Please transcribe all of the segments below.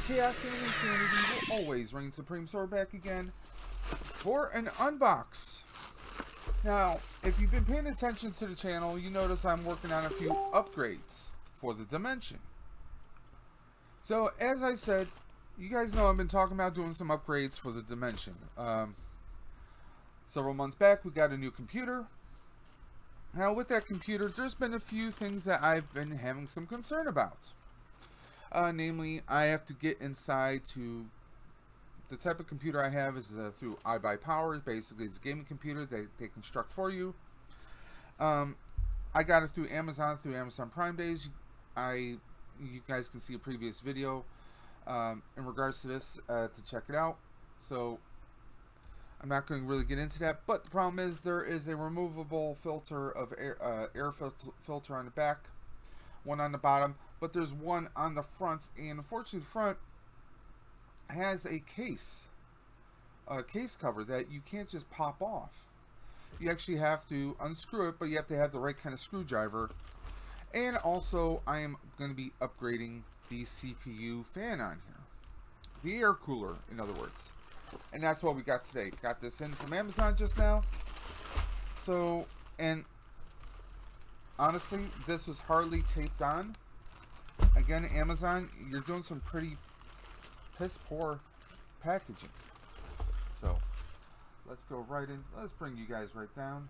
chaos and insanity will always reign supreme. So we're back again for an unbox. Now, if you've been paying attention to the channel, you notice I'm working on a few upgrades for the Dimension. So, as I said, you guys know I've been talking about doing some upgrades for the Dimension. Several months back, we got a new computer. Now, with that computer, there's been a few things that I've been having some concern about. Namely, I have to get inside to... The type of computer I have is through iBuyPower. Basically, it's a gaming computer that they construct for you. I got it through Amazon Prime Days. You guys can see a previous video in regards to this to check it out. So I'm not going to really get into that. But the problem is there is a removable filter of air filter on the back, one on the bottom, but there's one on the front. And unfortunately, the front has a case cover that you can't just pop off. You actually have to unscrew it, but you have to have the right kind of screwdriver. And also, I am going to be upgrading the CPU fan on here. The air cooler, in other words. And that's what we got today. Got this in from Amazon just now. So, and honestly, this was hardly taped on. Again, Amazon, you're doing some pretty piss poor packaging. So, let's go right in. Let's bring you guys right down.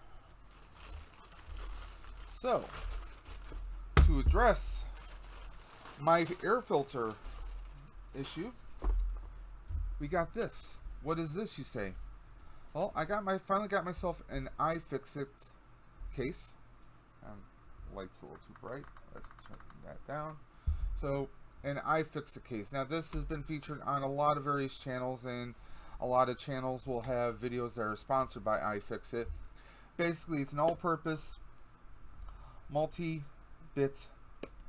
So, to address my air filter issue, we got this. What is this, you say? Well, finally got myself an IFIXIT case. Light's a little too bright. Let's turn that down. So, an IFIXIT case. Now, this has been featured on a lot of various channels, and a lot of channels will have videos that are sponsored by IFIXIT. Basically, it's an all-purpose multi-bit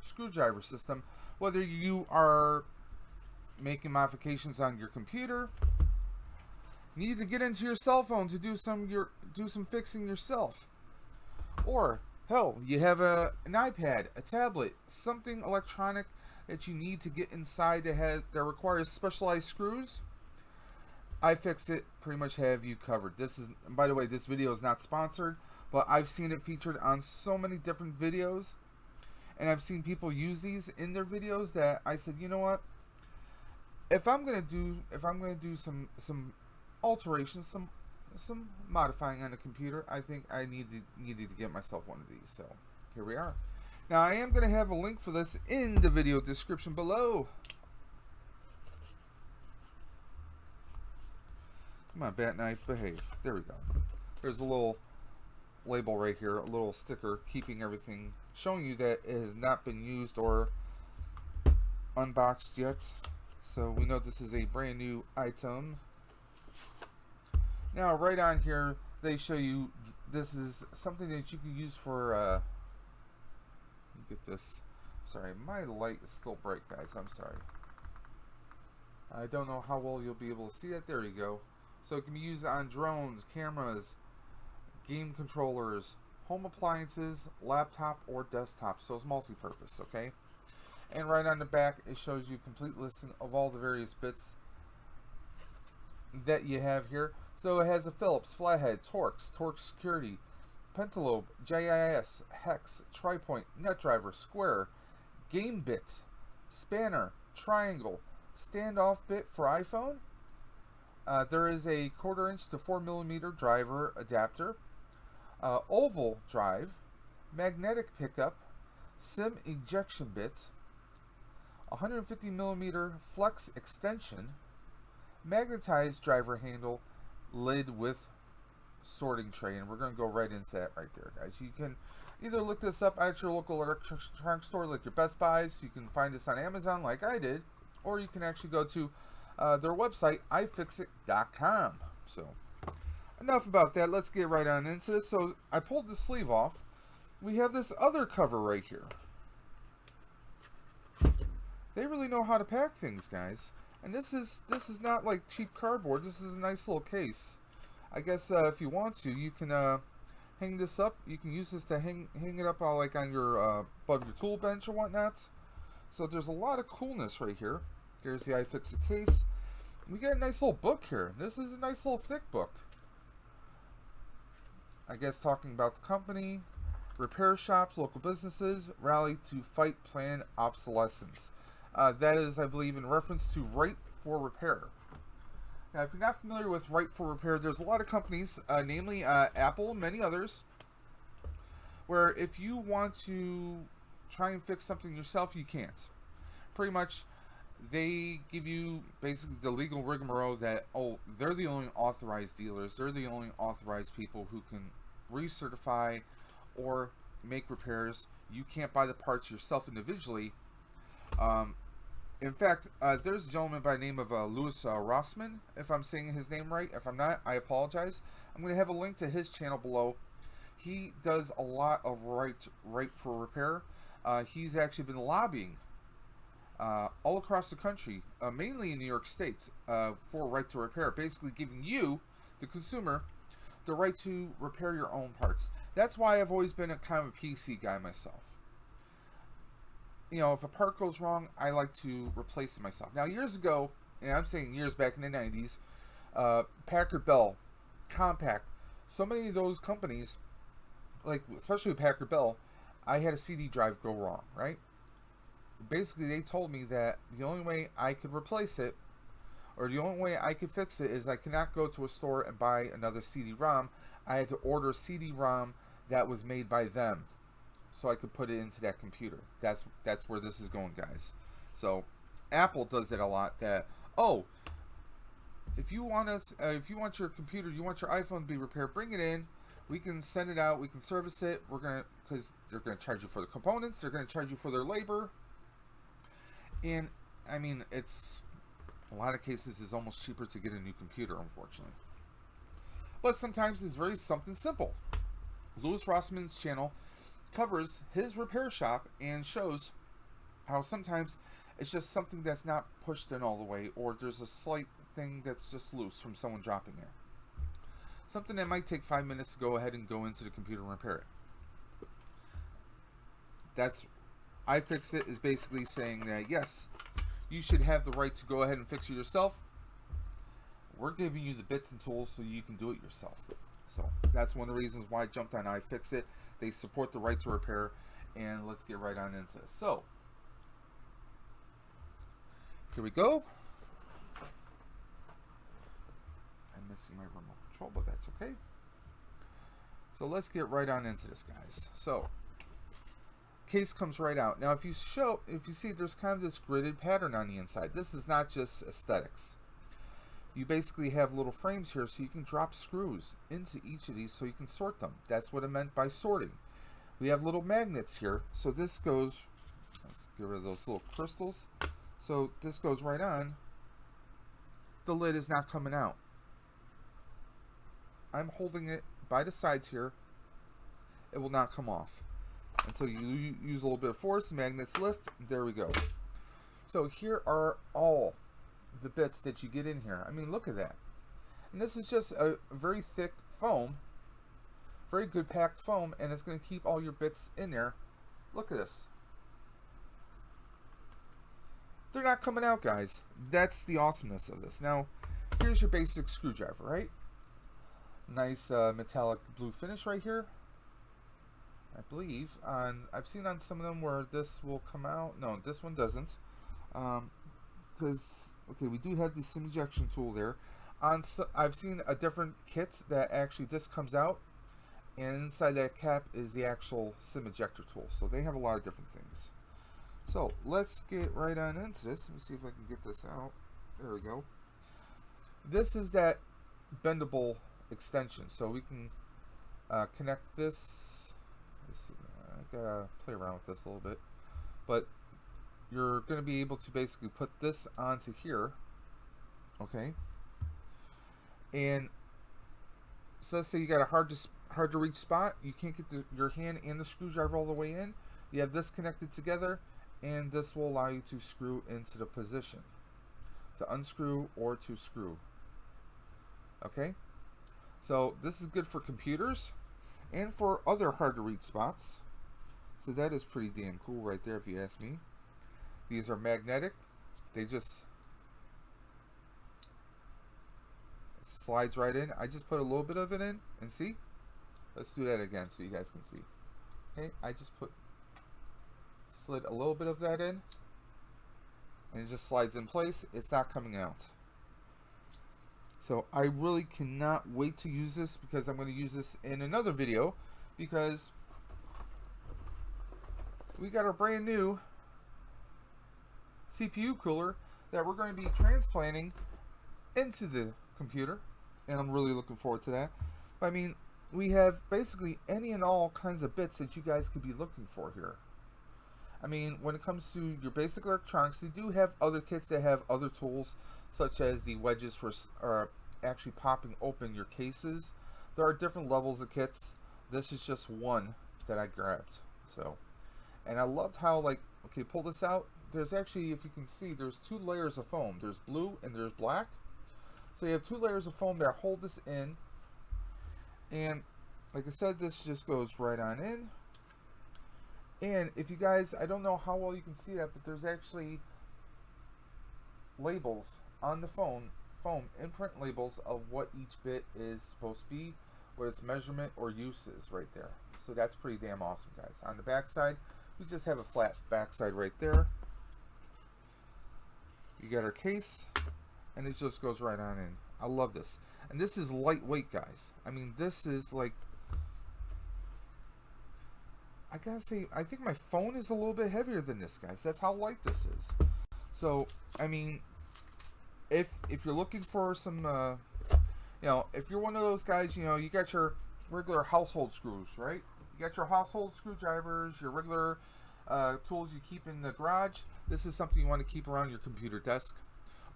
screwdriver system. Whether you are making modifications on your computer, need to get into your cell phone to do some fixing yourself, or hell, you have an iPad, a tablet, something electronic that you need to get inside that requires specialized screws, iFixit pretty much have you covered. This is, by the way, this video is not sponsored, but I've seen it featured on so many different videos, and I've seen people use these in their videos that I said, you know what? If I'm gonna do some alterations, some modifying on the computer, I think I needed to get myself one of these. So here we are. Now, I am going to have a link for this in the video description below. Come on, bat knife, behave. There we go. There's a little label right here, a little sticker keeping everything, showing you that it has not been used or unboxed yet. So we know this is a brand new item. Now, right on here, they show you this is something that you can use for get this. Sorry, my light is still bright, guys. I'm sorry. I don't know how well you'll be able to see that. There you go. So it can be used on drones, cameras, game controllers, home appliances, laptop, or desktop. So it's multi-purpose, okay? And right on the back, it shows you a complete listing of all the various bits that you have here. So it has a Phillips, flathead, Torx, Torx security, Pentalobe, JIS, Hex, Tripoint, NetDriver, Square, Game Bit, Spanner, Triangle, Standoff Bit for iPhone. There is a 1/4 inch to 4mm driver adapter, oval drive, magnetic pickup, SIM ejection bit, 150mm flex extension, magnetized driver handle, lid with sorting tray, and we're going to go right into that right there, guys. You can either look this up at your local electronics store like your Best Buys. You can find this on Amazon like I did, or you can actually go to their website, ifixit.com. So enough about that. Let's get right on into this. So I pulled the sleeve off. We have this other cover right here. They really know how to pack things, guys. And this is not like cheap cardboard. This is a nice little case. I guess if you want to, you can hang this up. You can use this to hang it up like on your above your tool bench or whatnot. So there's a lot of coolness right here. There's the iFixIT case. We got a nice little book here. This is a nice little thick book. I guess talking about the company, repair shops, local businesses, rally to fight planned obsolescence. That is, I believe, in reference to right for repair. Now, if you're not familiar with right for repair, there's a lot of companies, namely Apple and many others, where if you want to try and fix something yourself, you can't. Pretty much, they give you basically the legal rigmarole that, oh, they're the only authorized dealers, they're the only authorized people who can recertify or make repairs. You can't buy the parts yourself individually. In fact, there's a gentleman by the name of Louis Rossman, if I'm saying his name right. If I'm not, I apologize. I'm going to have a link to his channel below. He does a lot of right for repair. He's actually been lobbying all across the country, mainly in New York State, for right to repair, basically giving you, the consumer, the right to repair your own parts. That's why I've always been a kind of a PC guy myself. You know, if a part goes wrong, I like to replace it myself. Now, years ago, and I'm saying years back in the 90s, Packard Bell, Compaq, so many of those companies, like especially Packard Bell, I had a CD drive go wrong, right? Basically, they told me that the only way I could replace it, or the only way I could fix it, is I cannot go to a store and buy another CD-ROM. I had to order a CD-ROM that was made by them, so I could put it into that computer. That's where this is going, guys. So Apple does it a lot. That, oh, if you want your computer, you want your iPhone to be repaired, bring it in. We can send it out. We can service it. Because they're gonna charge you for the components. They're gonna charge you for their labor. And I mean, it's a lot of cases is almost cheaper to get a new computer, unfortunately. But sometimes it's very something simple. Louis Rossman's channel covers his repair shop and shows how sometimes it's just something that's not pushed in all the way, or there's a slight thing that's just loose from someone dropping it. Something that might take 5 minutes to go ahead and go into the computer and repair it. That's iFixIT is basically saying that yes, you should have the right to go ahead and fix it yourself. We're giving you the bits and tools so you can do it yourself. So that's one of the reasons why I jumped on iFixIT. They support the right to repair, and let's get right on into this. So here we go. I'm missing my remote control, but that's okay. So let's get right on into this, guys. So case comes right out. Now if you see, there's kind of this gridded pattern on the inside. This is not just aesthetics. You basically have little frames here so you can drop screws into each of these so you can sort them. That's what it meant by sorting. We have little magnets here. So this goes, let's get rid of those little crystals. So this goes right on. The lid is not coming out. I'm holding it by the sides here. It will not come off until you use a little bit of force. The magnets lift. There we go. So here are all the bits that you get in here. I mean, look at that. And this is just a very thick foam, very good packed foam, and it's going to keep all your bits in there. Look at this. They're not coming out, guys. That's the awesomeness of this. Now, here's your basic screwdriver, right? Nice metallic blue finish right here. I believe I've seen on some of them where this will come out. No, this one doesn't. Because okay, we do have the sim ejection tool there. I've seen a different kit that actually this comes out, and inside that cap is the actual sim ejector tool. So they have a lot of different things. So let's get right on into this. Let me see if I can get this out. There we go. This is that bendable extension, so we can connect this. Let's see. I gotta play around with this a little bit, but you're going to be able to basically put this onto here, okay? And so let's say you got a hard to reach spot. You can't get your hand and the screwdriver all the way in. You have this connected together, and this will allow you to screw into the position, to unscrew or to screw. Okay, so this is good for computers and for other hard to reach spots. So that is pretty damn cool right there, if you ask me. These are magnetic. They just slides right in. I just put a little bit of it in, and see? Let's do that again so you guys can see. Okay, I just slid a little bit of that in, and it just slides in place. It's not coming out. So I really cannot wait to use this, because I'm going to use this in another video, because we got a brand new CPU cooler that we're going to be transplanting into the computer, and I'm really looking forward to that. I mean, we have basically any and all kinds of bits that you guys could be looking for here. I mean, when it comes to your basic electronics, you do have other kits that have other tools, such as the wedges for actually popping open your cases. There are different levels of kits. This is just one that I grabbed. So, and I loved how, like, okay, pull this out. There's actually, if you can see, there's 2 layers of foam. There's blue and there's black. So you have 2 layers of foam that hold this in. And like I said, this just goes right on in. And if you guys, I don't know how well you can see that, but there's actually labels on the foam, imprint labels of what each bit is supposed to be, what its measurement or use is right there. So that's pretty damn awesome, guys. On the back side, we just have a flat backside right there. You got our case, and it just goes right on in. I love this. And this is lightweight, guys. I mean, this is like, I gotta say, I think my phone is a little bit heavier than this, guys. That's how light this is. So, I mean, if you're looking for some, you know, if you're one of those guys, you know, you got your regular household screws, right? You got your household screwdrivers, your regular tools you keep in the garage. This is something you want to keep around your computer desk.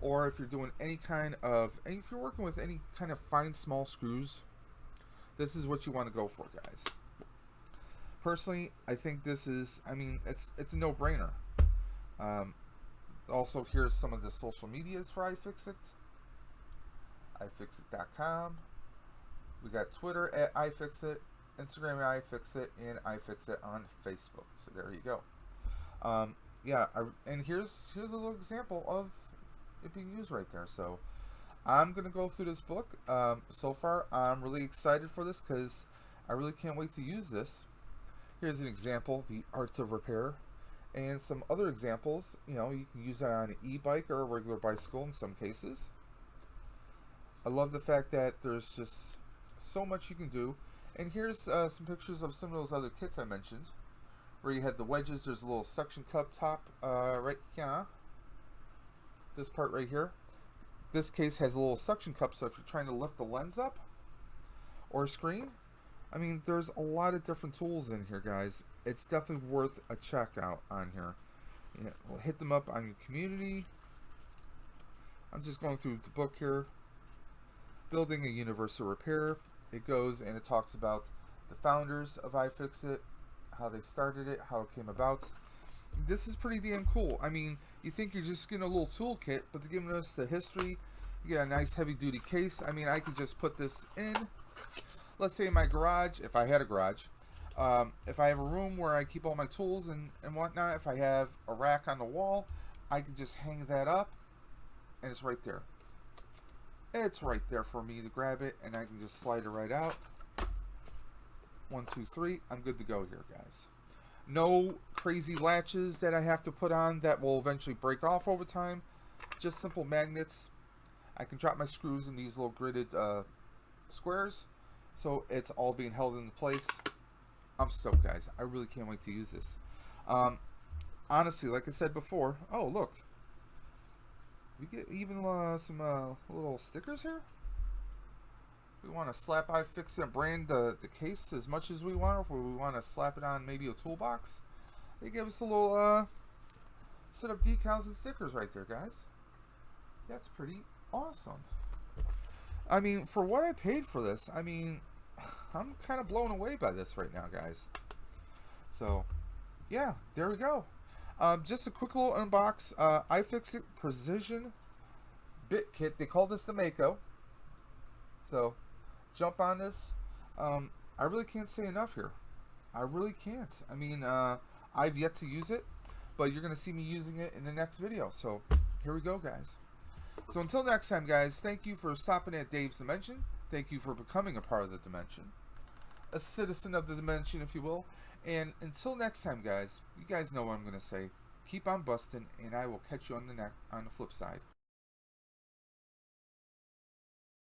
Or if you're doing any kind of, and if you're working with any kind of fine small screws, this is what you want to go for, guys. Personally, I think this is, I mean, it's a no-brainer. Also, here's some of the social medias for iFixit. IFIXIT.com. We got Twitter at iFixit, Instagram at iFixit, and iFixit on Facebook. So there you go. Yeah, and here's a little example of it being used right there. So I'm gonna go through this book. So far, I'm really excited for this because I really can't wait to use this. Here's an example, the Arts of Repair, and some other examples. You know, you can use that on an e-bike or a regular bicycle in some cases. I love the fact that there's just so much you can do. And here's some pictures of some of those other kits I mentioned, where you have the wedges. There's a little suction cup top right here. This part right here. This case has a little suction cup, so if you're trying to lift the lens up or screen, I mean, there's a lot of different tools in here, guys. It's definitely worth a check out on here. Yeah, we'll hit them up on your community. I'm just going through the book here. Building a Universal Repair. It goes and it talks about the founders of iFixit, how they started it, how it came about. This is pretty damn cool. I mean, you think you're just getting a little toolkit, but they're giving us the history. You get a nice heavy-duty case. I mean, I could just put this in, let's say in my garage, if I had a garage. If I have a room where I keep all my tools and whatnot, if I have a rack on the wall, I can just hang that up, and it's right there. It's right there for me to grab it, and I can just slide it right out. 1, 2, 3. I'm good to go here, guys. No crazy latches that I have to put on that will eventually break off over time. Just simple magnets. I can drop my screws in these little gridded squares, so it's all being held into place. I'm stoked, guys. I really can't wait to use this. Honestly, like I said before, oh look, we get even some little stickers here. We want to slap iFixit and brand the case as much as we want, or if we want to slap it on maybe a toolbox. They give us a little set of decals and stickers right there, guys. That's pretty awesome. I mean, for what I paid for this, I mean, I'm kind of blown away by this right now, guys. So, yeah, there we go. Just a quick little unbox. iFixit Precision Bit Kit. They call this the MAKO. So, jump on this. I really can't say enough here. I really can't. I mean, I've yet to use it, but you're going to see me using it in the next video. So, here we go, guys. So until next time, guys, thank you for stopping at Dave's Dimension. Thank you for becoming a part of the Dimension. A citizen of the Dimension, if you will. And until next time, guys, you guys know what I'm going to say. Keep on busting, and I will catch you on the flip side.